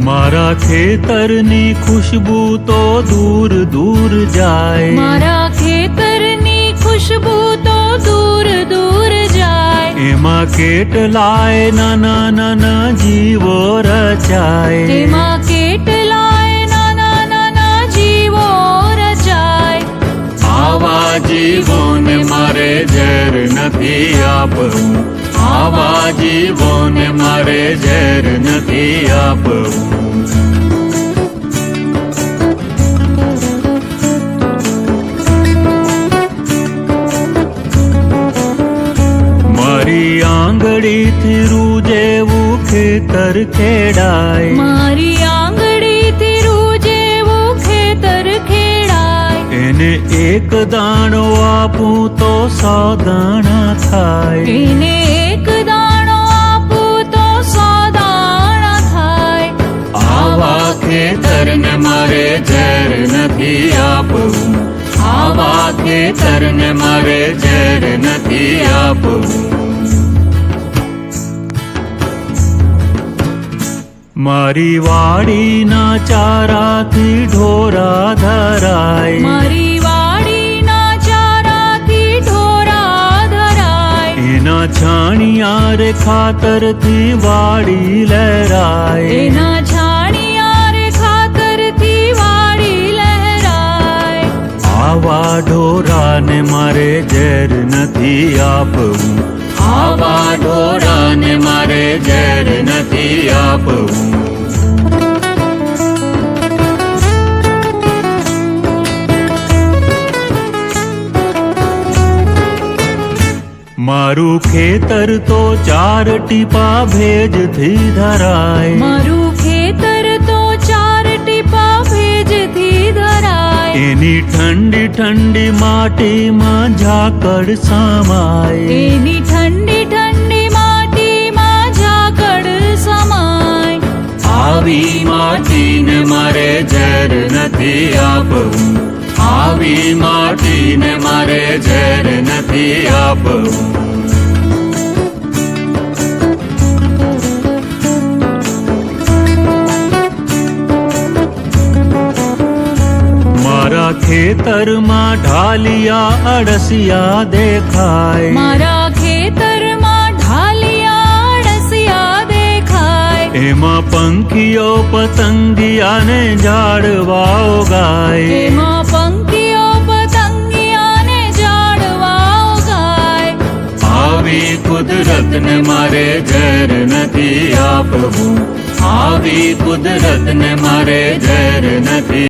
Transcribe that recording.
મારા ખેતરની ખુશ્બુ તો દૂર દૂર જાય, મારા ખેતરની ખુશ્બુ તો દૂર દૂર જાય. એમાં કેટલાય નાના નાના જીવો રચાય, એમાં કેટલાય નાના નાના જીવો રચાય. આવા જીવોને મારે ઝેર નથી આપવું, આવા જીવોને મારે ઝેર નથી આપવું. મારી આંગળીથી રૂ જેવું ખેતર ખેડાય, મારી આંગળીથી રૂ જેવું ખેતર ખેડાય. એને એક દાણો આપું તો 100 દાણા થાય, એને એક દાણો આપું તો 100 દાણા થાય. આવા ખેતરને મારે ઝેર નથી આપવું, આવા ખેતરને મારે ઝેર નથી આપવું. મારી વાડીના ચારાથી ઢોરા ધરાય, મારી વાડીના ચારાથી ઢોરા ધરાય. એના છાણિયા રે ખાતરથી વાડી લહેરાય, એના છાણિયા રે ખાતરથી વાડી લહેરાય. આવા ઢોરાને મારે ઝેર નથી આપવું, આવા ઢોરાને મારે ઝેર નથી આપવું. મારું ખેતર તો 4 ટીપા ભેજથી ધરાય, મારું ખેતર તો 4 ટીપા ભેજથી ધરાય. એની ઠંડી ઠંડી માટીમાં ઝાકળ સમાય, એની ઠંડી ઠંડી માટીમાં ઝાકળ સમાય. આવી માટીને મારે ઝેર નથી આપવું, આવી માટીને મારે ઝેર નથી આપવું. મારા ખેતરમાં ઢાલિયા અળસિયા દેખાય, મારા ખેતરમાં ઢાલિયા અળસિયા દેખાય. એમાં પંખીઓ પતંગિયાને ઝાડવાઓ ગાય, એમાં પંખીઓ પતંગિયાને ઝાડવાઓ ગાય. આવી કુદરતને મારે ઝેર નથી આપવું, આવી કુદરતને મારે ઝેર નથી